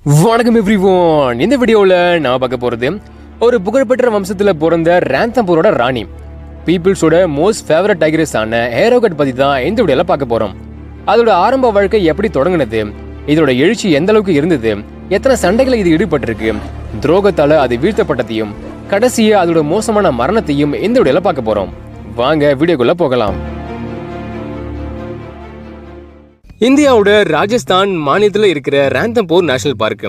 வணக்கம் எவ்ரிவன். இந்த வீடியோவில் நான் பார்க்க போகிறது ஒரு புகழ்பெற்ற வம்சத்தில் பிறந்த ராந்தம்பூரோட ராணி, பீப்புள்ஸோட மோஸ்ட் ஃபேவரட் டைகரஸ் ஆன ஹேரோகட் பற்றி தான் இந்த வீடியோவில் பார்க்க போகிறோம். அதோட ஆரம்ப வாழ்க்கை எப்படி தொடங்கினது, இதோட எழுச்சி எந்த அளவுக்கு இருந்தது, எத்தனை சண்டைகளை இது ஈடுபட்டிருக்கு, துரோகத்தால் அது வீழ்த்தப்பட்டதையும் கடைசியாக அதோட மோசமான மரணத்தையும் இந்த வீடியோவில் பார்க்க போகிறோம். வாங்க வீடியோக்குள்ளே போகலாம். இந்தியாவோட ராஜஸ்தான் மாநிலத்தில் இருக்கிற ராந்தம்பூர் நேஷனல் பார்க்.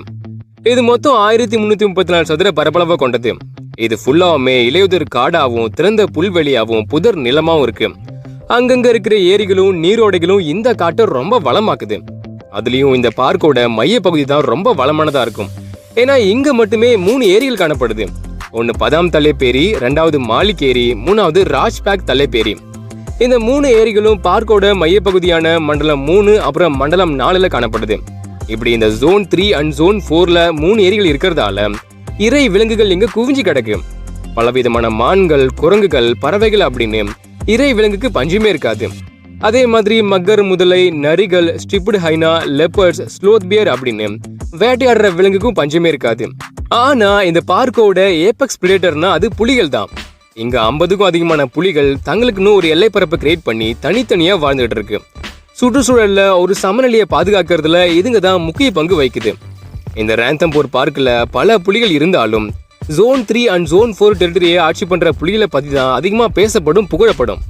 இது மொத்தம் 1334 சதுர பரப்பளவை கொண்டது. இது ஃபுல்லாவுமே இலையுதிர் காடாவும் திறந்த புல்வெளியாவும் புதர் நிலமாவும் இருக்கு. அங்கங்க இருக்கிற ஏரிகளும் நீரோடைகளும் இந்த காட்டை ரொம்ப வளமாக்குது. அதுலயும் இந்த பார்க்கோட மைய பகுதி தான் ரொம்ப வளமானதா இருக்கும். ஏன்னா இங்க மட்டுமே 3 ஏரிகள் காணப்படுது. ஒன்னு பதாம் தல்லேப்பேரி, 2வது மாலிக் ஏரி, 3வது ராஜ்பாக் தல்லேப்பேரி. இந்த 3 ஏரிகளும் பார்க்கோட மையப்பகுதியான மண்டலம் 3 அப்புறம் மண்டலம் 4ல காணப்படுது. இப்படி இந்த ஜோன் 3 அண்ட் ஜோன் 4ல 3 ஏரிகள் இருக்கிறதால இறை விலங்குகள் இங்க குவிஞ்சு கிடக்கு. பலவிதமான மான்கள், குரங்குகள், பறவைகள் அப்படின்னு இறை விலங்குக்கு பஞ்சமே இருக்காது. அதே மாதிரி மக்கர், முதலை, நரிகள், ஸ்ட்ரிப்டு ஹைனா, லெப்பர்ட்ஸ், ஸ்லோத் பியர் அப்படின்னு வேட்டையாடுற விலங்குக்கும் பஞ்சமே இருக்காது. ஆனா இந்த பார்க்கோட ஏபெக்ஸ் பிரெடேட்டர்னா அது புலிகள் தான். இங்க 50க்கும் அதிகமான புலிகள் தங்களுக்குன்னு ஒரு எல்லைப்பரப்பை கிரியேட் பண்ணி தனித்தனியா வாழ்ந்துட்டு இருக்கு. சுற்றுச்சூழல்ல ஒரு சமநிலையை பாதுகாக்கிறதுல இதுங்க தான் முக்கிய பங்கு வகிக்குது. இந்த ராந்தம்பூர் பார்க்ல பல புலிகள் இருந்தாலும் ஜோன் 3 அண்ட் ஜோன் 4 டெரிட்டரியை ஆட்சி பண்ற புலிகளை பத்தி தான் அதிகமா பேசப்படும், புகழப்படும்.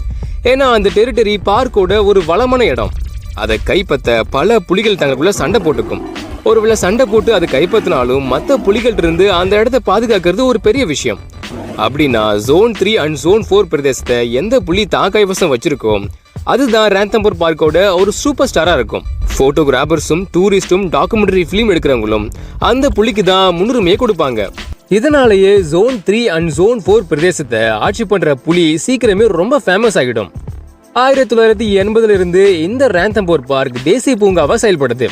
ஏன்னா அந்த டெரிட்டரி பார்க்கோட ஒரு வளமான இடம். அதை கைப்பற்ற பல புலிகள் தங்களுக்குள்ள சண்டை போட்டுக்கும். ஒருவேளை சண்டை போட்டு அதை கைப்பற்றினாலும் மற்ற புலிகள் இருந்து அந்த இடத்தை பாதுகாக்கிறது ஒரு பெரிய விஷயம். அப்படின்னா ஜோன் 3 அண்ட் ஜோன் 4 பிரதேசத்தை எந்த புலி தான் கைவசம் வச்சிருக்கோ அதுதான் ராந்தம்பூர் பார்க்கோட ஒரு சூப்பர் ஸ்டாரா இருக்கும். போட்டோகிராஃபர்ஸும் டூரிஸ்டும் டாக்குமெண்ட்ரி ஃபிலிம் எடுக்கிறவங்களும் அந்த புலிக்கு தான் முன்னுரிமையை கொடுப்பாங்க. இதனாலேயே ஜோன் 3 அண்ட் ஜோன் 4 பிரதேசத்தை ஆட்சி பண்ற புலி சீக்கிரமே ரொம்ப ஃபேமஸ் ஆகிடும். 1980ல இருந்து இந்த ராந்தம்பூர் பார்க் தேசிய பூங்காவா செயல்படுது.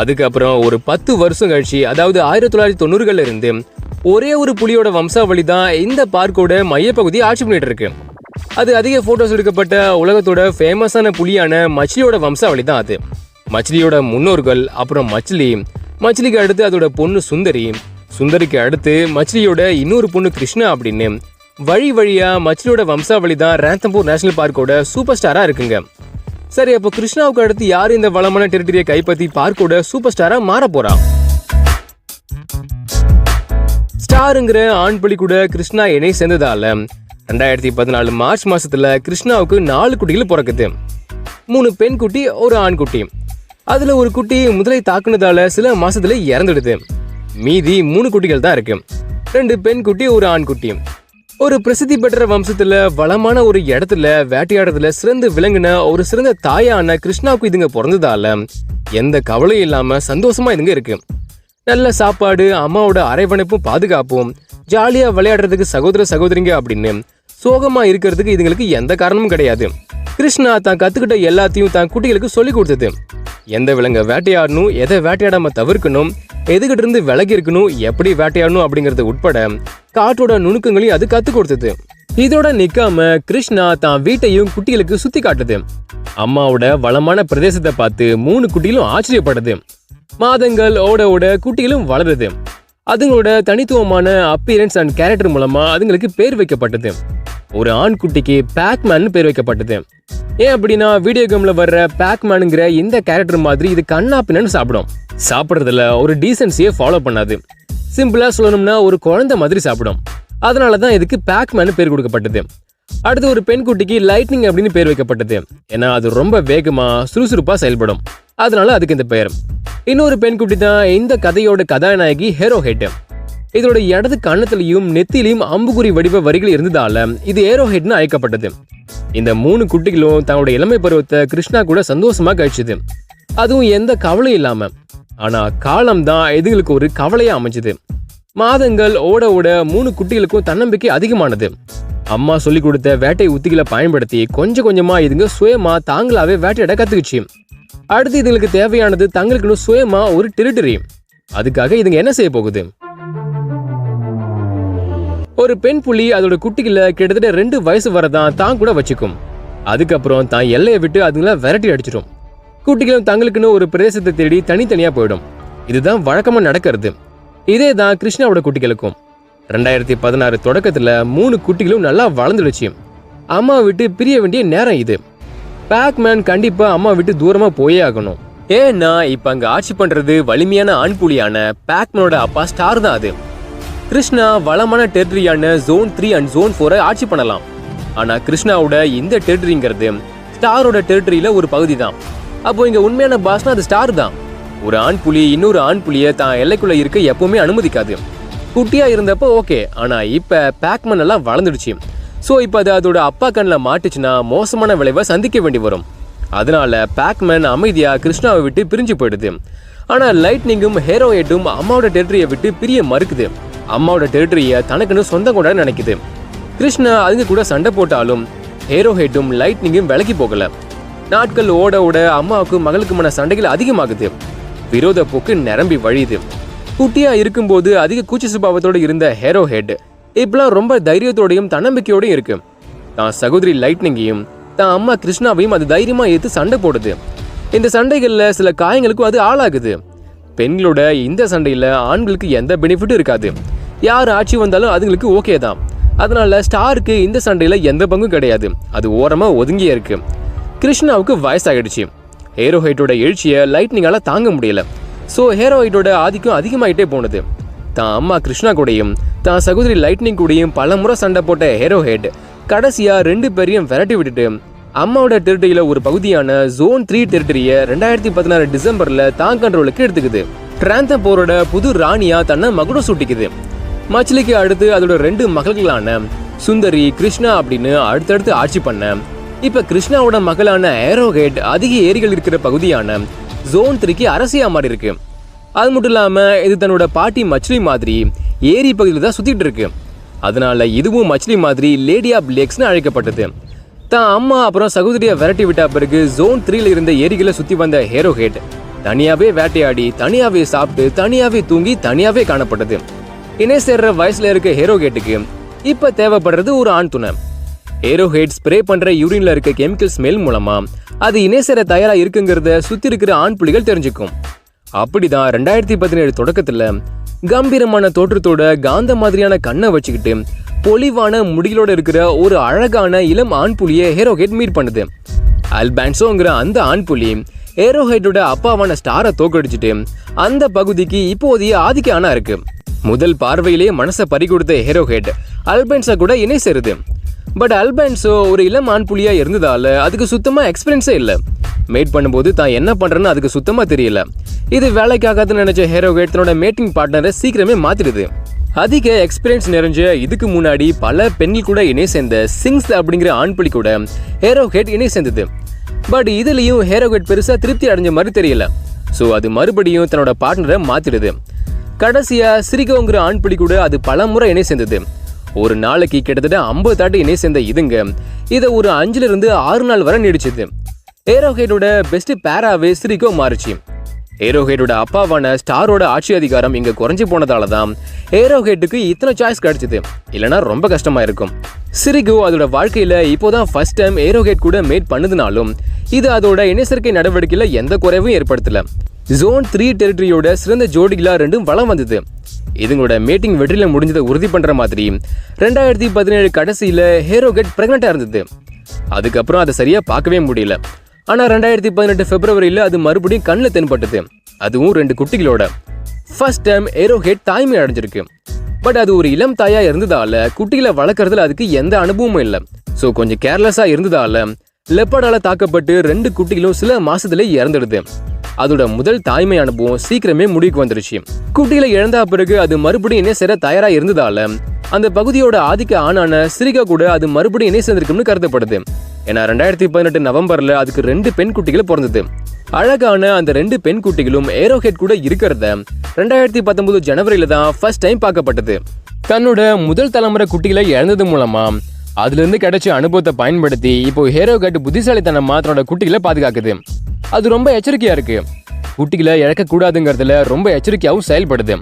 அதுக்கப்புறம் ஒரு 10 வருஷம் கழிச்சு, அதாவது 1990கள்ல இருந்து ஒரே ஒரு புலியோட வம்சாவளி தான் இந்த பார்க்கோட மையப்பகுதி ஆட்சி பண்ணிட்டு இருக்கு. அது அதிக போட்டோஸ் எடுக்கப்பட்ட உலகத்தோட ஃபேமஸான புலியான மச்சிலியோட வம்சாவளி தான் அது. மச்சிலியோட முன்னோர்கள், அப்புறம் மச்சிலிக்கு அடுத்து அதோட பொண்ணு சுந்தரி, சுந்தரிக்கு அடுத்து மச்சிலியோட இன்னொரு பொண்ணு கிருஷ்ணா அப்படின்னு வழியா மச்சிலியோட வம்சாவளி தான் ராந்தம்பூர் நேஷனல் பார்க்கோட சூப்பர் ஸ்டாரா இருக்குங்க. சரி, அப்போ கிருஷ்ணாவுக்கு அடுத்து யாரு இந்த வளமான டெரிட்டரியை கைப்பற்றி பார்க்கோட சூப்பர் ஸ்டாரா மாற போறா? ஸ்டாருங்கிற ஆண் புலி கூட கிருஷ்ணா இணை சேர்ந்ததால 2014 மார்ச் மாசத்துல கிருஷ்ணாவுக்கு 4 குட்டிகள் பிறக்குது. 3 பெண் குட்டி, ஒரு ஆண் குட்டி. அதுல ஒரு குட்டி முதலை தாக்குனதால சில மாசத்துல இறந்துடுது. மீதி 3 குட்டிகள் தான் இருக்கு. 2 பெண் குட்டி, ஒரு ஆண் குட்டி. ஒரு பிரசித்தி பெற்ற வம்சத்துல வளமான ஒரு இடத்துல வேட்டையாடுறதுல சிறந்து விளங்கின ஒரு சிறந்த தாயான கிருஷ்ணாவுக்கு இதுங்க பிறந்ததால எந்த கவலையும் இல்லாம சந்தோஷமா இதுங்க இருக்கு. நல்ல சாப்பாடு, அம்மாவோட அரவணைப்பும் பாதுகாப்பும், ஜாலியா விளையாடுறதுக்கு சகோதர சகோதரிங்க அப்படின்னு சோகமா இருக்கிறதுக்கு இதுங்களுக்கு எந்த காரணமும் கிடையாது. கிருஷ்ணா தான் கத்துக்கிட்ட எல்லாத்தையும் தான் குட்டிகளுக்கு சொல்லி கொடுத்தது. எந்த விலங்க வேட்டையாடணும், எதை வேட்டையாடாம தவிர்க்கணும், எதுகிட்ட இருந்து விலகி இருக்கணும், எப்படி வேட்டையாடணும் அப்படிங்கறது உட்பட காட்டோட நுணுக்கங்களையும் அது கத்து கொடுத்தது. இதோட நிக்காம கிருஷ்ணா தான் வீட்டையும் குட்டிகளுக்கு சுத்தி காட்டுது. அம்மாவோட வளமான பிரதேசத்தை பார்த்து 3 குட்டிகளும் ஆச்சரியப்படுது. மாதங்கள் ஓட குட்டிகளும் வளருது. அதுங்களோட தனித்துவமான அப்பியரன்ஸ் அண்ட் கேரக்டர் மூலமா அதுங்களுக்கு பேர் வைக்கப்பட்டது. ஒரு ஆண் குட்டிக்கு பேக்மேன் பேர் வைக்கப்பட்டது. ஏன் அப்படின்னா வீடியோ கேம்ல வர்ற பேக்மேனுங்கிற இந்த கேரக்டர் மாதிரி இது கண்ணா பின்னு சாப்பிடும். சாப்பிட்றதுல ஒரு டீசன்சியை ஃபாலோ பண்ணாது. சிம்பிளா சொல்லணும்னா ஒரு குழந்தை மாதிரி சாப்பிடும். அதனாலதான் இதுக்கு பேக்மேன் பேர் கொடுக்கப்பட்டது. அடுத்து ஒரு பெண் குட்டிக்கு லைட்னிங் அப்படின்னு பேர் வைக்கப்பட்டது. ஏன்னா அது ரொம்ப வேகமா சுறுசுறுப்பா செயல்படும். அதனால அதுக்கு இந்த பெயர். இன்னொரு பெண் குட்டி தான் இந்த கதையோட கதாநாயகி ஹேரோஹெட். இதோட இடது கண்ணத்திலையும் நெத்திலையும் அம்புகுறி வடிவ வரிகள் இருந்ததால இது ஹேரோஹெட்னு அழைக்கப்பட்டது. இந்த 3 குட்டிகளும் தன்னோட இளமை பருவத்தை கிருஷ்ணா கூட சந்தோஷமா கழிச்சுது. அதுவும் எந்த கவலையும் இல்லாம. ஆனா காலம் தான் இதுங்களுக்கு ஒரு கவலையா அமைஞ்சது. மாதங்கள் ஓட 3 குட்டிகளுக்கும் தன்னம்பிக்கை அதிகமானது. அம்மா சொல்லி கொடுத்த வேட்டை உத்திகளை பயன்படுத்தி கொஞ்சம் கொஞ்சமா இதுங்க சுயமா தாங்களாவே வேட்டையாட கத்துக்குச்சு. அடுத்து இதுங்களுக்கு தேவையானது தங்களுக்குன்னு சுயமா ஒரு டெரிட்டரி. அதுக்காக இதுங்க என்ன செய்ய போகுது? ஒரு பெண் புலி அதோட குட்டிகளை கிட்டத்தட்ட 2 வயசு வரதான் தான் கூட வச்சுக்கும். அதுக்கப்புறம் தான் எல்லையை விட்டு அதுங்களை விரட்டி அடிச்சிடும். குட்டிகளும் தங்களுக்குன்னு ஒரு பிரதேசத்தை தேடி தனித்தனியா போயிடும். இதுதான் வழக்கமா நடக்கிறது. இதே தான் கிருஷ்ணாவோட குட்டிகளுக்கும். 2016 தொடக்கத்துல 3 குட்டிகளும் நல்லா வளர்ந்துடுச்சு. அம்மா விட்டு பிரிய வேண்டிய நேரம் இது. பேக்மேன் கண்டிப்பா அம்மா விட்டு தூரமா போயே ஆகணும். ஏன்னா இப்ப அங்க ஆட்சி பண்றது வலிமையான ஆண் புலியான பேக்மேனோட அப்பா ஸ்டார் தான். அது கிருஷ்ணா வளமான டெரிட்டரியான Zone 3 and Zone 4 ஆட்சி பண்ணலாம். ஆனா கிருஷ்ணாவோட இந்த டெரிட்டரிங்கிறது ஸ்டாரோட டெரிட்டரியில ஒரு பகுதி தான். அப்போ இங்க உண்மையான பாஸ்னா அது ஸ்டார் தான். ஒரு ஆண் புலி இன்னொரு ஆண் புலிய தான் எல்லைக்குள்ள இருக்க எப்பவுமே அனுமதிக்காது. குட்டியா இருந்தப்போ ஓகே, ஆனா இப்ப பேக்மேன் எல்லாம் வளர்ந்துடுச்சு. ஸோ இப்போ அது அதோட அப்பா கண்ணில் மாட்டுச்சுன்னா மோசமான விளைவை சந்திக்க வேண்டி வரும். அதனால பேக்மேன் அமைதியா கிருஷ்ணாவை விட்டு பிரிஞ்சு போயிடுது. ஆனா லைட்னிங்கும் ஹேரோஹெட்டும் அம்மாவோட டெரிட்டரியை விட்டு பிரிய மறுக்குது. அம்மாவோட டெரிட்டரியை தனக்குன்னு சொந்தம் கொண்டாட நினைக்குது. கிருஷ்ணா அதுங்க கூட சண்டை போட்டாலும் ஹேரோஹெட்டும் லைட்னிங்கும் விலகி போகல. நாட்கள் ஓட ஓட அம்மாவுக்கு மகளுக்குமான சண்டைகள் அதிகமாகுது. விரோத போக்கு நிரம்பி வழியுது. குட்டியா இருக்கும்போது அதிக கூச்ச சுபாவத்தோடு இருந்த ஹேரோஹெட் இப்பெல்லாம் ரொம்ப தைரியத்தோடையும் தன்னம்பிக்கையோடையும் இருக்கு. தான் சகோதரி லைட்னிங்கையும் தான் அம்மா கிருஷ்ணாவையும் அது தைரியமா ஏத்து சண்டை போடுது. இந்த சண்டைகள்ல சில காயங்களுக்கும் அது ஆளாகுது. பெண்களோட இந்த சண்டையில ஆண்களுக்கு எந்த பெனிஃபிட்டும் இருக்காது. யார் ஆட்சி வந்தாலும் அதுங்களுக்கு ஓகே தான். அதனால ஸ்டாருக்கு இந்த சண்டையில எந்த பங்கும் கிடையாது. அது ஓரமா ஒதுங்கியே இருக்கு. கிருஷ்ணாவுக்கு வயசாகிடுச்சு. ஹேரோஹைட்டோட எழுச்சியை லைட்னிங்கால தாங்க முடியல. ஸோ ஹேரோஹைட்டோட ஆதிக்கம் அதிகமாயிட்டே போனது. தான் அம்மா கிருஷ்ணா கூடயும் தான் சகோதரி லைட்னிங் கூடயும் பல முறை சண்டை போட்ட ஹேரோஹெட் கடைசியா 2 பேரையும் விரட்டி விட்டுட்டு அம்மாவோட டெரிட்டரியில ஒரு பகுதியான Zone 3 டெரிட்டரியை 2016 டிசம்பர்ல தான் கண்ட்ரோலுக்கு எடுத்துக்குது. ராந்தம் போரோட புது ராணியா தன்னை மகுடம் சூட்டிக்குது. மச்சிலிக்கு அடுத்து அதோட 2 மகள்களான சுந்தரி, கிருஷ்ணா அப்படின்னு அடுத்தடுத்து ஆட்சி பண்ண இப்ப கிருஷ்ணாவோட மகளான ஹேரோஹெட் அதிக ஏரிகள் இருக்கிற பகுதியான Zone 3க்கு அரசியா மாறி இருக்கு. அது மட்டும் இல்லாம இது தன்னோட பாட்டி மச்சிலி மாதிரி ஏரி பகுதியில் தான் சுத்திட்டு இருக்கு. அதனால இதுவும் மச்சிலி மாதிரி லேடி ஆஃப் லேக்ஸ்னு அழைக்கப்பட்டது. தான் அம்மா அப்புறம் சகோதரியை விரட்டி விட்ட பிறகு Zone 3ல இருந்த ஏரிகளை சுத்தி வந்த ஹேரோஹெட் தனியாவே வேட்டையாடி, தனியாவே சாப்பிட்டு, தனியாவே தூங்கி, தனியாவே காணப்பட்டது. இணை சேர்ற வயசுல இருக்க ஹேரோஹெட்டுக்கு இப்ப தேவைப்படுறது ஒரு ஆண் துணை. ஹேரோஹெட் ஸ்ப்ரே பண்ற யூரின்ல இருக்க கெமிக்கல் ஸ்மெல் மூலமா அது இணை சேர தயாரா இருக்குங்கிறத சுத்தி இருக்கிற ஆண் புலிகள் தெரிஞ்சுக்கும். அப்படிதான் 2017 தொடக்கத்துல கம்பீரமான தோற்றத்தோட காந்த மாதிரியான கண்ணை வச்சுக்கிட்டு பொலிவான முடிகளோட இருக்கிற ஒரு அழகான இளம் ஆண் புலியை ஹேரோஹெட் மீட் பண்ணுது. அல்பான்சோங்கிற அந்த ஆண் புலி ஹேரோஹெட்டோட அப்பாவான ஸ்டாரை தோக்கடிச்சிட்டு அந்த பகுதிக்கு இப்போதைய ஆதிக்க ஆணா இருக்கு. முதல் பார்வையிலேயே மனசை பறி கொடுத்த ஹேரோஹெட் அல்பான்சா கூட இணை சேருது. பட் அல்பான்சோ ஒரு இளம் ஆண் புலியா இருந்ததால அதுக்கு சுத்தமா எக்ஸ்பீரியன்ஸே இல்லை. மேட் பண்ணும்போது தான் என்ன பண்றேன்னு அதுக்கு சுத்தமா தெரியல. இது வேலைக்காகாதுன்னு நினைச்ச ஹேரோஹெட் தன்னோட மேட்டிங் பார்ட்னரை சீக்கிரமே மாத்திடுது. அதிக எக்ஸ்பீரியன்ஸ் நிறைஞ்ச இதுக்கு முன்னாடி பல பெண்கள் கூட இணை சேர்ந்த சிங்ஸ் அப்படிங்கிற ஆண் புலி கூட ஹேரோஹெட் இணை சேர்ந்தது. பட் இதுலயும் ஹேரோஹெட் பெருசா திருப்தி அடைஞ்ச மாதிரி தெரியல. ஸோ அது மறுபடியும் தன்னோட பார்ட்னரை மாத்திடுது. கடைசியா சிரிகோங்கிற ஆண் புலி கூட அது பல முறை இணை சேர்ந்தது. ஒரு நாளைக்கு கிட்டத்தட்ட 50 தாட்டி இணை சேர்ந்த இதுங்க இதை ஒரு 5 இருந்து 6 நாள் வரை நீடிச்சது. ஹேரோஹெட்டோட பெஸ்ட் பேராவே சிரிகோ மாறுச்சு. ஹேரோஹெட்டோட அப்பாவான ஸ்டாரோட ஆட்சி அதிகாரம் இங்க குறைஞ்சு போனதால தான் ஹேரோஹெட்டுக்கு இத்தனை சாய்ஸ் கிடைச்சது. இல்லைன்னா ரொம்ப கஷ்டமா இருக்கும். சிரிகோ அதோட வாழ்க்கையில இப்போதான் ஃபர்ஸ்ட் டைம் ஹேரோஹெட் கூட மேட் பண்ணதுனாலும் இது அதோட இணைசேர்க்கை நடவடிக்கையில எந்த குறைவும் ஏற்படுத்தல. Zone 3 டெரிட்டரியோட சிறந்த ஜோடிகளா 2ம் வளம் வந்தது. இதுங்களோட மேட்டிங் வெற்றியில முடிஞ்சதை உறுதி பண்ற மாதிரி 2017 கடைசியில ஹேரோஹெட் பிரெக்னண்டா இருந்தது. அதுக்கப்புறம் அதை சரியா பார்க்கவே முடியல. ஆனா 2018 பிப்ரவரியில அது மறுபடியும் கண்ணில் தென்பட்டது. அதுவும் 2 குட்டிகளோட. ஃபர்ஸ்ட் டைம் ஹேரோஹெட் தாய்மை அடைஞ்சிருக்கு. பட் அது ஒரு இளம் தாயா இருந்ததால குட்டிகளை வளர்க்கறதுல அதுக்கு எந்த அனுபவமும் இல்லை. ஸோ கொஞ்சம் கேர்லெஸ்ஸா இருந்ததால லெப்பர்டால தாக்கப்பட்டு 2 குட்டிகளும் சில மாசத்துல இறந்துடுது. அதோட முதல் தாய்மை அனுபவம் சீக்கிரமே முடிவுக்கு வந்துருச்சு. குட்டிகளை இழந்தா பிறகு அது மறுபடியும் இணை சேர தயாரா இருந்ததால அந்த பகுதியோட ஆதிக்க ஆணான சிரிகா கூட அது மறுபடியும் இணை சேர்ந்திருக்கும்னு கருதப்படுது. ஏன்னா 2018 நவம்பர்ல அதுக்கு 2 பெண் குட்டிகள் பிறந்தது. அழகான அந்த 2 பெண் குட்டிகளும் ஹேரோஹெட் கூட இருக்கிறத 2019 ஜனவரியில தான் ஃபர்ஸ்ட் டைம் பார்க்கப்பட்டது. தன்னோட முதல் தலைமுறை குட்டிகளை இழந்தது மூலமா அதுல இருந்து கிடைச்ச அனுபவத்தை பயன்படுத்தி இப்போ ஹேரோஹெட் புத்திசாலித்தனமா தன்னோட குட்டிகளை பாதுகாக்குது. அது ரொம்ப எச்சரிக்கையா இருக்கு. குட்டிகளை இழக்க கூடாதுங்கிறதுல ரொம்ப எச்சரிக்கையாவும் செயல்படுது.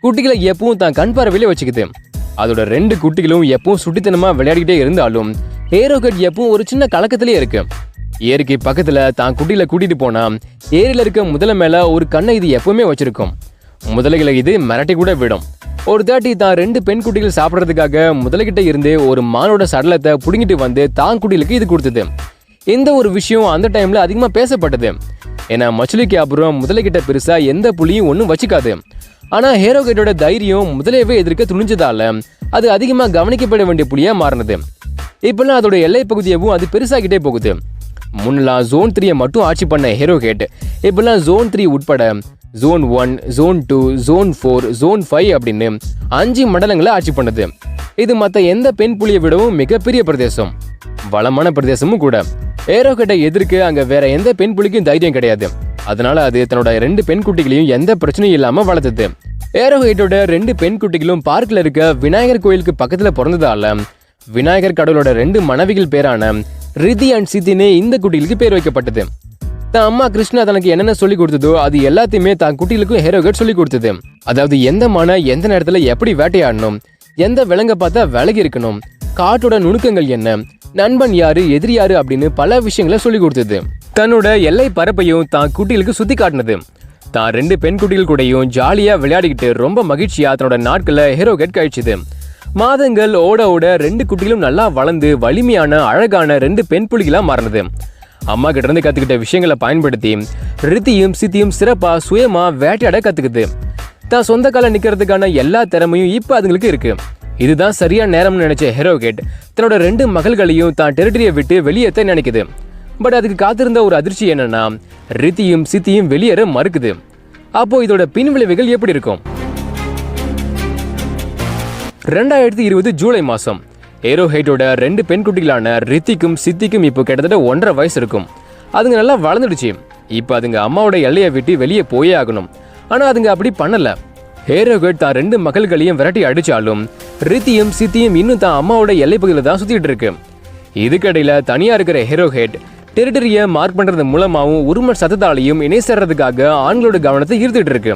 குட்டிகளை எப்பவும் தான் கண் பார்வையில வச்சுக்குது. அதோட 2 குட்டிகளும் எப்பவும் சுட்டித்தனமா விளையாடிக்கிட்டே இருந்தாலும் ஹேரோஹெட் எப்பவும் ஒரு சின்ன கலக்கத்திலே இருக்கு. ஏரிக்கு பக்கத்துல தான் குட்டிகளை கூட்டிட்டு போனா ஏரியில இருக்க முதல மேல ஒரு கண்ணை இது எப்பவுமே வச்சிருக்கும். முதலைகளை இது மிரட்டி கூட விடும். ஒரு தாட்டி தான் 2 பெண் குட்டிகள் சாப்பிட்றதுக்காக முதலைகிட்ட இருந்து ஒரு மானோட சடலத்தை புடுங்கிட்டு வந்து தான் குட்டிகளுக்கு இது கொடுத்தது. இந்த ஒரு விஷயம் அந்த டைம்ல அதிகமா பேசப்பட்டது. ஏன்னா மச்சுலிக்கு அப்புறம் முதலைகிட்ட பெருசா எந்த புலியும் ஒன்றும் வச்சுக்காது. ஆனா ஹேரோகேட்டோட தைரியம் முதலையவே எதிர்க்க துணிஞ்சதால அது அதிகமா கவனிக்கப்பட வேண்டிய புலியா மாறினது. இப்பெல்லாம் அதோட எல்லை பகுதியவும் அது பெருசாகிட்டே போகுது. முன்னெல்லாம் Zone 3 மட்டும் ஆட்சி பண்ண ஹேரோகேட் இப்பெல்லாம் Zone 3 உட்பட Zone 1, Zone 2, Zone 4, Zone 5 அப்படின்னு 5 மண்டலங்களை ஆட்சி பண்ணுது. இது மற்ற எந்த பெண் புலியை விடவும் மிகப்பெரிய பிரதேசம், வளமான பிரதேசமும் கூட. ஹேரோகேட்டை எதிர்க்க அங்க வேற எந்த பெண் புலிக்கும் தைரியம் கிடையாது. அதனால அது தன்னோட 2 பெண் குட்டிகளையும் எந்த பிரச்சனையும் இல்லாம வளர்த்தது. ஹேரோகேட்டோட 2 பெண் குட்டிகளும் பார்க்ல இருக்க விநாயகர் கோயிலுக்கு பக்கத்துல பிறந்ததால விநாயகர் கடவுளோட 2 மனைவிகள் பேரான ரிதி அண்ட் சித்தினே இந்த குட்டிகளுக்கு பேர் வைக்கப்பட்டது. தான் அம்மா கிருஷ்ணா தனக்கு என்னென்ன சொல்லி கொடுத்ததோ அது எல்லாத்தையுமே தான் குட்டிகளுக்கும் ஹேரோகேட் சொல்லி கொடுத்தது. அதாவது எந்த மான எந்த நேரத்துல எப்படி வேட்டையாடணும், எந்த விலங்க பார்த்தா விலகி இருக்கணும், காட்டோட நுணுக்கங்கள் என்ன, நண்பன் யாரு எதிரி யாரு அப்படின்னு பல விஷயங்களை சொல்லி கொடுத்தது. தன்னோட எல்லை பரப்பையும் தான் குட்டிகளுக்கு சுத்தி காட்டினது. தான் 2 பெண் குட்டிகள் கூடயும் ஜாலியா விளையாடிக்கிட்டு ரொம்ப மகிழ்ச்சியா தன்னோட நாட்களை ஹேரோகேட் கழிச்சுது. மாதங்கள் ஓட ஓட 2 குட்டிகளும் நல்லா வளர்ந்து வலிமையான அழகான 2 பெண் புலிகளா மாறினது. அம்மா கிட்ட இருந்து கத்துக்கிட்ட விஷயங்களை பயன்படுத்தி ரித்தியும் சித்தியும் சிறப்பா சுயமா வேட்டையாட கத்துக்குது. தான் சொந்த கால நிக்கிறதுக்கான எல்லா திறமையும் இப்ப அதுங்களுக்கு இருக்கு. இதுதான் சரியான நேரம்னு நினைச்ச ஹேரோகேட் தன்னோட 2 மகள்களையும் தான் டெரிட்டரியை விட்டு வெளியேற்ற நினைக்குது. பட் அதுக்கு காத்திருந்த ஒரு அதிர்ச்சி என்னன்னா ரித்தியும் சித்தியும் வெளியேற மறுக்குது. அப்போ இதோட பின் விளைவுகள் எப்படி இருக்கும்? 2020 ஜூலை மாசம் ஹேரோகேட்டோட 2 பெண் குட்டிகளான ரித்திக்கும் சித்திக்கும் இப்போ கிட்டத்தட்ட 1.5 வயசு இருக்கும். அதுங்க நல்லா வளர்ந்துடுச்சு. இப்போ அதுங்க அம்மாவோட எல்லையை விட்டு வெளியே போயே ஆகணும். ஆனா அதுங்க அப்படி பண்ணல. ஹேரோகேட் தான் 2 மகள்களையும் விரட்டி அடிச்சாலும் ரித்தியும் சித்தியும் இன்னும் தான் அம்மாவோட எல்லை பகுதியில் தான் சுத்திட்டு இருக்கு. இதுக்கடையில தனியா இருக்கிற ஹேரோகேட் டெரிட்டரியை மார்க் பண்றது மூலமாவும் உரிமை சத்தத்தாலையும் இணை சேர்றதுக்காக ஆண்களோட கவனத்தை ஈர்த்துட்டு இருக்கு.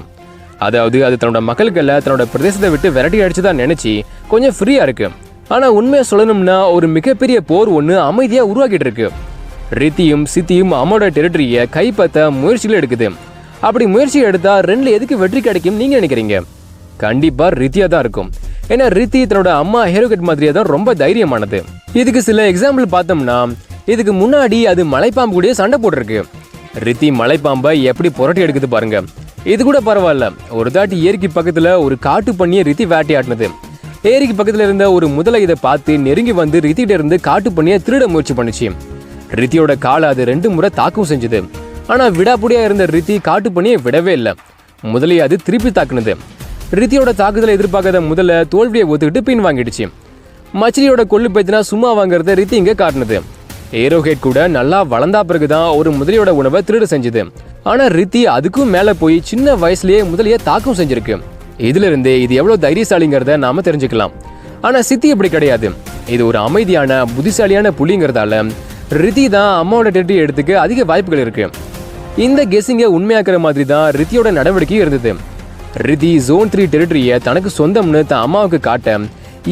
அதாவது அது தன்னோட மக்கள்களை தன்னோட பிரதேசத்தை விட்டு விரட்டி அடிச்சுதான் நினைச்சு கொஞ்சம் ஃப்ரீயா இருக்கு. ஆனா உண்மையா சொல்லணும்னா ஒரு மிகப்பெரிய போர் ஒண்ணு அமைதியா உருவாக்கிட்டு இருக்கு. ரித்தியும் சித்தியும் அம்மாவோட டெரிட்டரியை கைப்பற்ற முயற்சிகள் எடுக்குது. அப்படி முயற்சி எடுத்தா 2ல எதுக்கு வெற்றி கிடைக்கும் நீங்க நினைக்கிறீங்க? கண்டிப்பா ரித்தியா தான் இருக்கும். ஏன்னா ரித்தி தன்னோட அம்மா ஹேரோகேட் மாதிரியே தான் ரொம்ப தைரியமானது. இதுக்கு சில எக்ஸாம்பிள் பார்த்தோம்னா இதுக்கு முன்னாடி அது மலைப்பாம்பு கூட சண்டை போட்டிருக்கு. ரித்தி மலைப்பாம்பை எப்படி புரட்டி எடுக்குது பாருங்க. இது கூட பரவாயில்ல. ஒரு தாட்டி ஏரிக்கு பக்கத்துல ஒரு காட்டு பண்ணியை ரித்தி வேட்டையாடினது. ஏரிக்கு பக்கத்துல இருந்த ஒரு முதலை இதை பார்த்து நெருங்கி வந்து ரித்திட்ட இருந்து காட்டு பண்ணியை திருட முயற்சி பண்ணுச்சு. ரித்தியோட காலை அது 2 முறை தாக்கும் செஞ்சது. ஆனா விடாப்புடியா இருந்த ரித்தி காட்டு பண்ணியை விடவே இல்லை. முதலையை அது திருப்பி தாக்குனது. ரித்தியோட தாக்குதலை எதிர்பார்க்காத முதல்ல தோல்வியை ஒத்துக்கிட்டு பின் வாங்கிடுச்சு. மச்சிலியோட கொள்ளு பேத்தினா சும்மா வாங்குறத ரித்தி இங்க காட்டினது. ஹேரோகேட் கூட நல்லா வளர்ந்தா பிறகுதான் ஒரு முதலையோட உணவை திருட செஞ்சது. ஆனா ரித்தி அதுக்கும் மேல போய் சின்ன வயசுலயே முதலைய தாக்கம் செஞ்சிருக்கு. இதுல இருந்து இது எவ்வளவு தைரியசாலிங்கிறத நாம தெரிஞ்சுக்கலாம். ஆனா சித்தி இப்படி கிடையாது. இது ஒரு அமைதியான புத்திசாலியான புலிங்கிறதால ரித்தி தான் அம்மாவோட டெரிட்டரி எடுத்துக்க அதிக வாய்ப்புகள் இருக்கு. இந்த கெஸிங்க உண்மையாக்குற மாதிரி தான் ரித்தியோட நடவடிக்கை இருந்தது. ரித்தி Zone 3 டெரிட்டரியை தனக்கு சொந்தம்னு தான் அம்மாவுக்கு காட்ட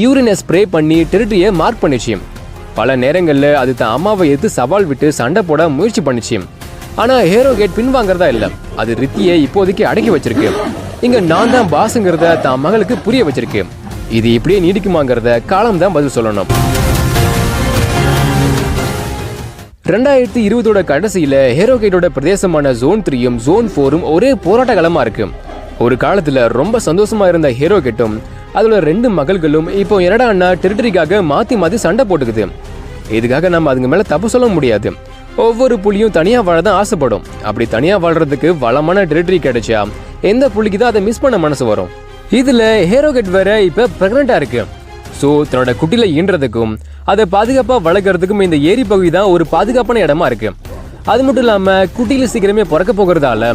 யூரினை ஸ்ப்ரே பண்ணி டெரிட்டரியை மார்க் பண்ணிச்சு. பல நேரங்கள்ல அது தான் அம்மாவை எதிர்த்து சவால் விட்டு சண்டை போட முயற்சி பண்ணிச்சு. ஆனா ஹேரோகேட் பின்வாங்கறதா இல்ல. அது ரித்தியை இப்போதைக்கு அடக்கி வச்சிருக்கு. இங்க நான் தான் பாஸ்ங்கிறத தான் மகளுக்கு புரிய வச்சிருக்கு. இது இப்படியே நீடிக்குமாங்கிறத காலம் தான் பதில் சொல்லணும். 2020 கடைசியில ஹேரோகேட்டோட பிரதேசமான Zone 3யும் Zone 4ம் ஒரே போராட்ட களமா இருக்கு. ஒரு காலத்துல ரொம்ப சந்தோஷமா இருந்த ஹேரோகேட்டும் அதோட 2 மகள்களும் இப்போ என்னடா டெரிட்டரிக்காக மாத்தி சண்டை போட்டுக்குது. இதுக்காக நம்ம அதுங்க மேல தப்பு சொல்ல முடியாது. ஒவ்வொரு புலியும் தனியா வாழதான் ஆசைப்படும். அப்படி தனியா வாழ்றதுக்கு வளமான டெரிட்டரி கிடைச்சா எந்த புலிக்கு தான் அதை மிஸ் பண்ண மனசு வரும். இதுல ஹேரோகேட் வேற இப்ப பிரெக்னண்டா இருக்கு. ஸோ தன்னோட குட்டில ஈன்றதுக்கும் அதை பாதுகாப்பா வளர்க்கறதுக்கும் இந்த ஏரி பகுதி தான் ஒரு பாதுகாப்பான இடமா இருக்கு. அது மட்டும் இல்லாம குட்டியில சீக்கிரமே பிறக்க போகிறதால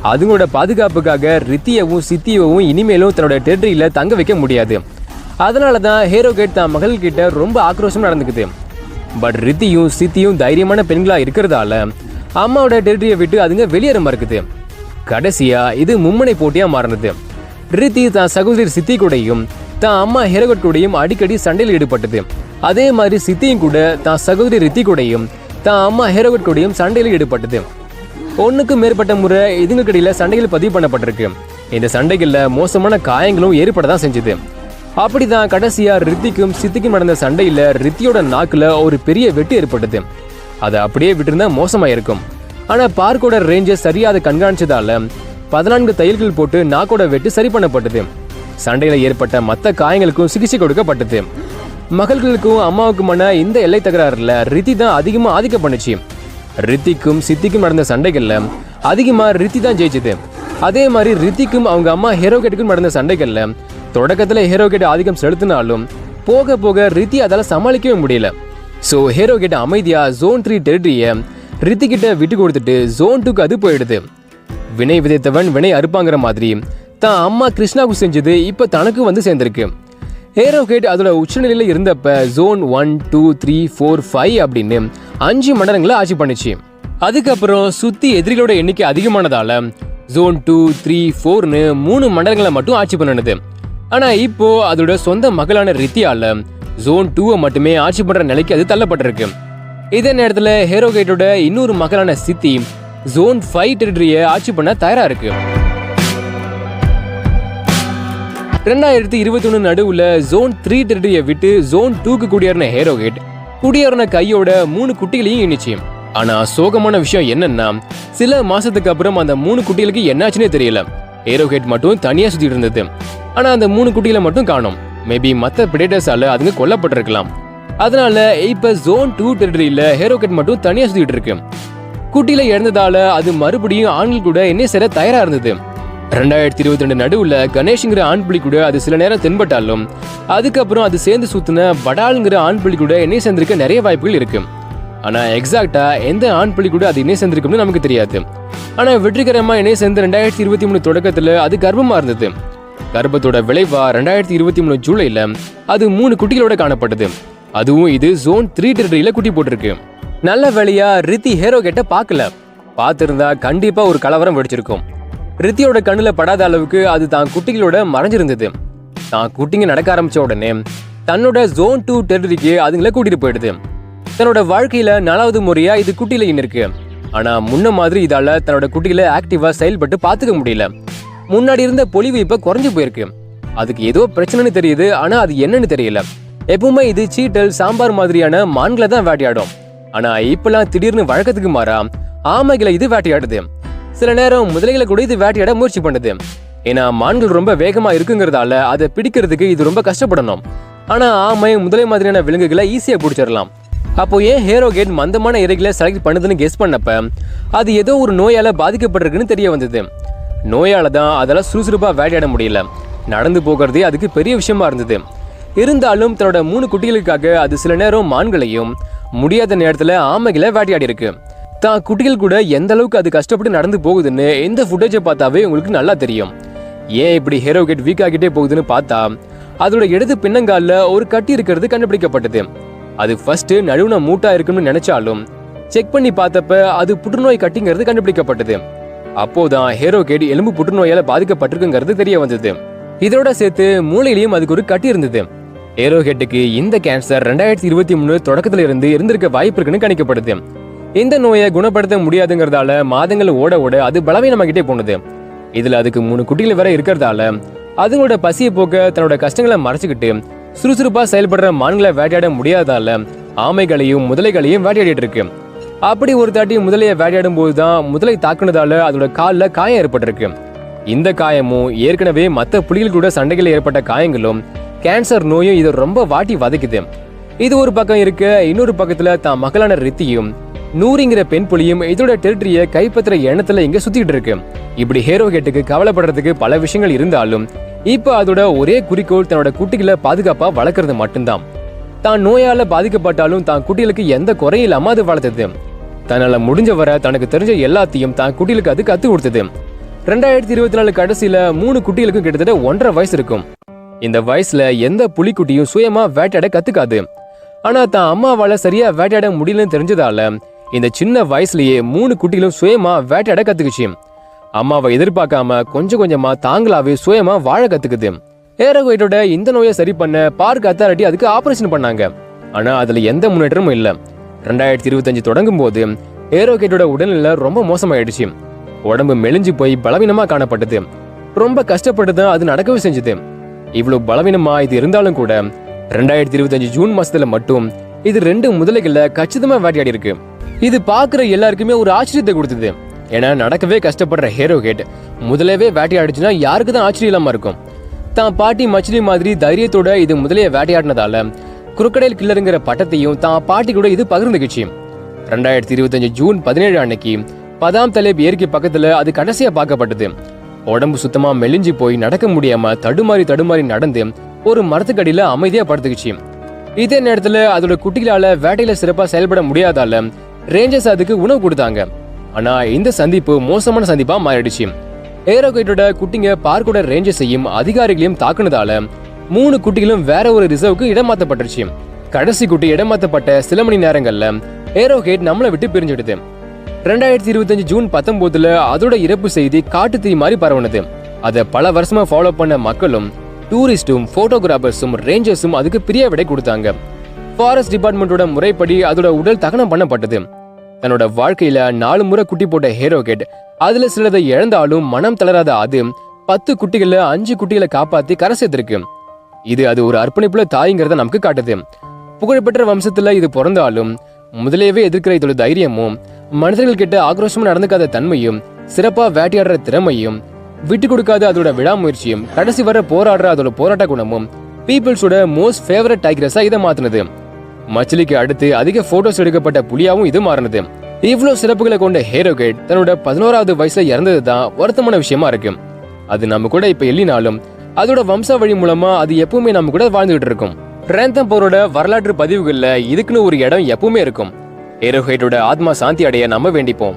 அதுங்களோட பாதுகாப்புக்காக ரித்தியவும் சித்தியவும் இனிமேலும் தன்னோட டெரிட்டரியில தங்க வைக்க முடியாது. அதனாலதான் ஹேரோகேட் தான் மகள் கிட்ட ரொம்ப ஆக்ரோஷம் நடந்துக்குது. பட் ரித்தியும் சித்தியும் தைரியமான பெண்களா இருக்கிறதால அம்மாவோட டெரிட்டரியை விட்டு அதுங்க வெளியேற மறுக்குது. கடைசியா இது மும்முனை போட்டியா மாறினது. ரித்தி தான் சகோதரி சித்தி கூடயும் தான் அம்மா ஹேரோகேட் கூடயும் அடிக்கடி சண்டையில் ஈடுபட்டது. அதே மாதிரி சித்தியும் கூட தான் சகோதரி ரித்தி கூடயும் தான் அம்மா ஹேரோகேட் கூடயும் சண்டையில் ஈடுபட்டது. 1க்கும் மேற்பட்ட முறை இதுங்க கடையில சண்டைகள் பதிவு பண்ணப்பட்டிருக்கு. இந்த சண்டைகள்ல மோசமான காயங்களும் ஏற்படதான் செஞ்சது. அப்படிதான் கடைசியா ரித்திக்கும் சித்திக்கும் நடந்த சண்டையில ரித்தியோட நாக்குல ஒரு பெரிய வெட்டு ஏற்பட்டது. அதை அப்படியே விட்டுருந்தா மோசமா இருக்கும். ஆனா பார்க்கோட ரேஞ்சை சரியா அதை கண்காணிச்சதால 14 தையல்கள் போட்டு நாக்கோட வெட்டு சரி பண்ணப்பட்டது. சண்டையில ஏற்பட்ட மற்ற காயங்களுக்கும் சிகிச்சை கொடுக்கப்பட்டது. மகள்களுக்கும் அம்மாவுக்குமான இந்த எல்லை தகராறுல ரித்தி தான் அதிகமா ஆதிக்கம் பண்ணுச்சு. ரித்திக்கும் சித்திக்கும் நடந்த சண்டைகள்ல அதிகமா ரித்தி தான் ஜெயிச்சது. அதே மாதிரி ரித்திக்கும் அவங்க அம்மா ஹீரோகேட்டுக்கும் நடந்த சண்டைகள்ல தொடக்கத்துல ஹீரோகேட் ஆதிக்கம் செலுத்தினாலும் போக போக ரித்தி அதால சமாளிக்கவே முடியல. சோ ஹீரோகேட் அமைதியா ஜோன் 3 டெரிட்டரிய ரித்தி கிட்ட விட்டு கொடுத்துட்டு ஜோன் 2க்கு அது போயிடுது. வினை விதைத்தவன் வினை அறுப்பாங்கிற மாதிரி தான் அம்மா கிருஷ்ணாவுக்கு செஞ்சது இப்ப தனக்கு வந்து சேர்ந்திருக்கு. ஹீரோகேட் அதோட உச்சநிலையில இருந்தப்ப ஜோன் 1, 2, 3, 4, 5 அப்படின்னு 5 மண்டலங்களை ஆட்சி பண்ணிச்சு. அதுக்கப்புறம் சுத்தி எதிரிகளோட எண்ணிக்கை அதிகமானதால ஜோன் 2, 3, 4ன்னு 3 மண்டலங்களை மட்டும் ஆட்சி பண்ணினது. ஆனா இப்போ அதோட சொந்த மகளான ரித்தியால ஜோன் 2 மட்டுமே ஆட்சி பண்ற நிலைக்கு அது தள்ளப்பட்டிருக்கு. இதே நேரத்துல ஹீரோகேட்டோட இன்னொரு மகளான சித்தி ஜோன் 5 டெரிட்டரிய ஆட்சி பண்ண தயாரா இருக்கு. 2021 நடுவுல ஜோன் 3 டெரிட்டரிய விட்டு ஜோன் 2க்கு குடியேறின ஹீரோகேட் குடியேறின கையோட 3 குட்டிகளையும் இணைச்சு. ஆனா சோகமான விஷயம் என்னன்னா சில மாசத்துக்கு அப்புறம் அந்த 3 குட்டிகளுக்கு என்னாச்சுன்னே தெரியல. ஹீரோகேட் மட்டும் தனியா சுத்திட்டு இருந்தது. ஆனா அந்த 3 குட்டிகளை மட்டும் காணோம். மேபி மத்த பிரெடேட்டர்ஸால அதுங்க கொல்லப்பட்டிருக்கலாம். அதனால இப்ப ஜோன் 2 டெரிட்டரியில ஹீரோகேட் மட்டும் தனியா சுத்திட்டு இருக்கு. குட்டியில இறந்ததால அது மறுபடியும் ஆண்கள் கூட என்ன சேர தயாரா இருந்தது. 2022 நடுவுல கணேஷ்ங்கிற ஆண் புலி கூட அது சில நேரம் தென்பட்டாலும் அதுக்கப்புறம் அது சேர்ந்து சுத்தின படால்ங்கிற ஆண் புலி கூட என்ன சேர்ந்திருக்க நிறைய வாய்ப்புகள் இருக்கு. ஆனா எக்ஸாக்டா எந்த ஆண் புலி கூட அது என்ன சேர்ந்திருக்கும்னு நமக்கு தெரியாது. ஆனா வெற்றிகரமா என்ன சேர்ந்து 2023 தொடக்கத்துல அது கர்ப்பமா இருந்தது. கர்ப்பத்தோட விளைவா 2023 ஜூலைல அது 3 குட்டிகளோட காணப்பட்டது. அதுவும் இது ஜோன் 3 டெரிட்டரியில குட்டி போட்டிருக்கு. நல்ல வேளையா ரித்தி ஹீரோகேட்ட பார்க்கல. பார்த்திருந்தா கண்டிப்பா ஒரு கலவரம் வெடிச்சிருக்கும். ரித்தியோட கண்ணுல படாத அளவுக்கு அது தான் குட்டிகளோட மறைஞ்சிருந்தது. தான் குட்டிங்க நடக்க ஆரம்பிச்ச உடனே தன்னோட ஜோன் 2 டெரிட்டரிக்கு அதுங்களை கூட்டிட்டு போயிடுது. தன்னோட வாழ்க்கையில 4வது முறையா இது குட்டியில இருக்கு. ஆனா முன்ன மாதிரி இதால தன்னோட குட்டிகளை ஆக்டிவா செயல்பட்டு பாத்துக்க முடியல. முன்னாடி இருந்த பொலிவு இப்ப குறைஞ்சு போயிருக்கு. அதுக்கு ஏதோ பிரச்சனைன்னு தெரியுது. ஆனா அது என்னன்னு தெரியல. எப்பவுமே இது சீட்டல் சாம்பார் மாதிரியான மான்களை தான் வேட்டையாடும். ஆனா இப்பெல்லாம் திடீர்னு வழக்கத்துக்கு மாறா ஆமைகளை இது வேட்டையாடுது. சில நேரம் முதலைகளை கூட இது வேட்டையாட முயற்சி பண்ணுது. ஏன்னா மான்கள் ரொம்ப வேகமா இருக்குங்கிறதால அதை பிடிக்கிறதுக்கு இது ரொம்ப கஷ்டப்படணும். ஆனா ஆமை முதலை மாதிரியான விலங்குகளை ஈஸியா பிடிச்சிடலாம். அப்போ ஏன் ஹீரோகேட் மந்தமான இறைகளை செலக்ட் பண்ணுதுன்னு கெஸ் பண்ணப்ப அது ஏதோ ஒரு நோயால பாதிக்கப்பட்டிருக்குன்னு தெரிய வந்தது. நோயால தான் அதெல்லாம் சுறுசுறுப்பா வேட்டையாட முடியல. நடந்து போகிறதே அதுக்கு பெரிய விஷயமா இருந்தது. இருந்தாலும் தன்னோட 3 குட்டிகளுக்காக அது சில நேரம் மான்களையும் முடியாத நேரத்துல ஆமைகளை வேட்டையாடி இருக்கு. தான் குட்டிகள் கூட எந்த அளவுக்கு அது கஷ்டப்பட்டு நடந்து போகுதுன்னு இந்த ஃபுட்டேஜை பார்த்தாவே உங்களுக்கு நல்லா தெரியும். ஏன் இப்படி ஹீரோகேட் வீக் ஆகிட்டே போகுதுன்னு பார்த்தா அதோட இடது பின்னங்கால ஒரு கட்டி இருக்கிறது கண்டுபிடிக்கப்பட்டது. அது ஃபர்ஸ்ட் நடுவுன மூட்டா இருக்குன்னு நினைச்சாலும் செக் பண்ணி பார்த்தப்ப அது புற்றுநோய் கட்டிங்கிறது கண்டுபிடிக்கப்பட்டது. அப்போதான் ஹீரோகேட் எலும்பு புற்றுநோயால பாதிக்கப்பட்டிருக்குங்கிறது தெரிய வந்தது. இதோட சேர்த்து மூளையிலையும் அதுக்கு ஒரு கட்டி இருந்தது. ஹீரோகேட்டுக்கு இந்த கேன்சர் 2023 தொடக்கத்துல இருந்து இருந்திருக்க வாய்ப்பு இருக்குன்னு கணிக்கப்படுது. இந்த நோயை குணப்படுத்த முடியாதுங்கிறதால மாதங்கள் ஓட ஓட அது பலவீனமாகிட்டே போனது. இதுல அதுக்கு 3 குட்டிகள் வேற இருக்கிறதால அதுங்களோட பசியை போக்க தன்னோட கஷ்டங்களை மறைச்சுக்கிட்டு சுறுசுறுப்பா செயல்படுற மான்களை வேட்டையாட முடியாதால ஆமைகளையும் முதலைகளையும் வேட்டையாடிட்டு இருக்கு. அப்படி ஒரு தாட்டி முதலையை வேட்டையாடும் போதுதான் முதலை தாக்குனதால அதோட காலில் காயம் ஏற்பட்டிருக்கு. இந்த காயமும் ஏற்கனவே மற்ற புலிகள் கூட சண்டைகள் ஏற்பட்ட காயங்களும் கேன்சர் நோயும் இதை ரொம்ப வாட்டி வதைக்குது. இது ஒரு பக்கம் இருக்க, இன்னொரு பக்கத்துல தான் மகளான ரித்தியும் நூறிங்கிற பெண் புலியும் இதோட டெரிட்டரிய கைப்பற்ற எண்ணத்துல இங்க சுத்திட்டு இருக்கு. இப்படி ஹீரோகேட்டுக்கு கவலைப்படுறதுக்கு பல விஷயங்கள் இருந்தாலும் இப்ப அதோட ஒரே குறிக்கோள் தன்னோட குட்டிகளை பாதுகாப்பா வளர்க்கறது மட்டும்தான். தான் நோயால பாதிக்கப்பட்டாலும் தான் குட்டிகளுக்கு எந்த குறையும் இல்லாம அது வளர்த்தது. தன்னால முடிஞ்ச வர தனக்கு தெரிஞ்ச எல்லாத்தையும் தான் குட்டிகளுக்கு அது கத்து கொடுத்தது. 2024 கடைசியில 3 குட்டிகளுக்கும் கிட்டத்தட்ட 1.5 வயசு இருக்கும். இந்த வயசுல எந்த புலிக்குட்டியும் சுயமா வேட்டையாட கத்துக்காது. ஆனா தான் அம்மாவால சரியா வேட்டையாட முடியலன்னு தெரிஞ்சதால இந்த சின்ன வயசுலயே 3 குட்டிகளும் சுயமா வேட்டையாட கத்துக்குச்சு. அம்மாவை எதிர்பார்க்காம கொஞ்சம் கொஞ்சமா தாங்களாவே சுயமா வாழ கத்துக்குது. ஹீரோகேட்டோட இந்த நோயை சரி பண்ண பார்க் அத்தாரிட்டி அதுக்கு ஆபரேஷன் பண்ணாங்க. ஆனா அதுல எந்த முன்னேற்றமும் இல்ல. 2025 தொடங்கும் போது ஹீரோகேட்டோட உடல்நிலை ரொம்ப மோசமாயிடுச்சு. உடம்பு மெலிஞ்சு போய் பலவீனமா காணப்பட்டது. ரொம்ப கஷ்டப்பட்டு தான் அது நடக்கவே செஞ்சது. இவ்வளவு பலவீனமா இது இருந்தாலும் கூட 2025 ஜூன் மாசத்துல மட்டும் இது 2 முதலைகளை கச்சிதமா வேட்டையாடி இருக்கு. இது பாக்குற எல்லாருக்குமே ஒரு ஆச்சரியத்தை கொடுத்தது. ஏன்னா நடக்கவே கஷ்டப்படுற ஹேரோஹெட் முதலவே வேட்டையாடுச்சுன்னா யாருக்கு தான் ஆச்சரியம் இல்லாம இருக்கும். தான் பாட்டி மச்சிலி மாதிரி தைரியத்தோட இது முதலைய வேட்டையாடினதால குரோக்கடைல் கில்லருங்கிற பட்டத்தையும் தான் பாட்டி கூட இது பகிர்ந்துக்குச்சு. 2025 ஜூன் 17 அன்னைக்கு பதாம் தலேப் ஏரிக்கு பக்கத்துல அது கடைசியா பார்க்கப்பட்டது. உடம்பு சுத்தமா மெலிஞ்சி போய் நடக்க முடியாம தடுமாறி நடந்து ஒரு மரத்துக்கடியில அமைதியா படுத்துக்குச்சு. இதே நேரத்துல அதோட குட்டிகளால வேட்டையில சிறப்பா செயல்பட முடியாதால ரேஞ்சர்ஸ் அதுக்கு உணவு கொடுத்தாங்க. ஆனா இந்த சந்திப்பு மோசமான சந்திப்பா மாறிடுச்சு. ஹேரோஹெட்டோட குட்டிங்க பார்க்கோட ரேஞ்சர்ஸையும் அதிகாரிகளையும் தாக்குனதால 3 குட்டிகளும் வேற ஒரு ரிசர்வுக்கு இடமாத்தப்பட்டுருச்சு. கடைசி குட்டி இடமாத்தப்பட்ட சில மணி நேரங்கள்ல ஹேரோஹெட் நம்மளை விட்டு பிரிஞ்சிடுது. 2025 ஜூன் 19 அதோட இறப்பு செய்தி காட்டு தீ மாதிரி பரவுனது. அதை பல வருஷமா ஃபாலோ பண்ண மக்களும் டூரிஸ்டும் போட்டோகிராஃபர்ஸும் ரேஞ்சர்ஸும் அதுக்கு பிரிய விடை கொடுத்தாங்க. ஃபாரஸ்ட் டிபார்ட்மெண்டோட முறைப்படி அதோட உடல் தகனம் பண்ணப்பட்டது. தன்னோட வாழ்க்கையில 4 முறை குட்டி போட்ட ஹேரோஹெட் அதுல சிலதை இழந்தாலும் மனம் தளராத அது 10 குட்டிகளை 5 குட்டிகளை காப்பாத்தி கரை சேர்த்திருக்கு. அது ஒரு அர்ப்பணிப்புல தாய்ங்கிறத நமக்கு காட்டுது. புகழ்பெற்ற வம்சத்துல இது பிறந்தாலும் முதலையவே எதிர்க்கிற இதோட தைரியமும் மனிதர்கள் கிட்ட ஆக்ரோஷமா நடந்துக்காத தன்மையும் சிறப்பா வேட்டையாடுற திறமையும் விட்டு கொடுக்காத அதோட விடாமுயற்சியும் கடைசி வர போராடுற அதோட போராட்ட குணமும் பீப்புள்ஸோட மோஸ்ட் ஃபேவரட் டைகரஸா இதை மாத்தினது. மச்சிலிக்கு அடுத்து அதிக போட்டோஸ் எடுக்கப்பட்ட புலியாவும் இது மாறினது. இவ்வளவு சிறப்புகளை கொண்ட ஹேரோஹெட் தன்னோட 11வது வயசுல இறந்ததுதான் வருத்தமான விஷயமா இருக்கு. அது நம்ம கூட இப்ப இல்லைனாலும் அதோட வம்சாவழி மூலமா அது எப்பவுமே நம்ம கூட வாழ்ந்துகிட்டு இருக்கும். ரேந்தம் போரோட வரலாற்று பதிவுகள்ல இதுக்குன்னு ஒரு இடம் எப்பவுமே இருக்கும். ஹேரோஹெட்டோட ஆத்மா சாந்தி அடைய நம்ம வேண்டிப்போம்.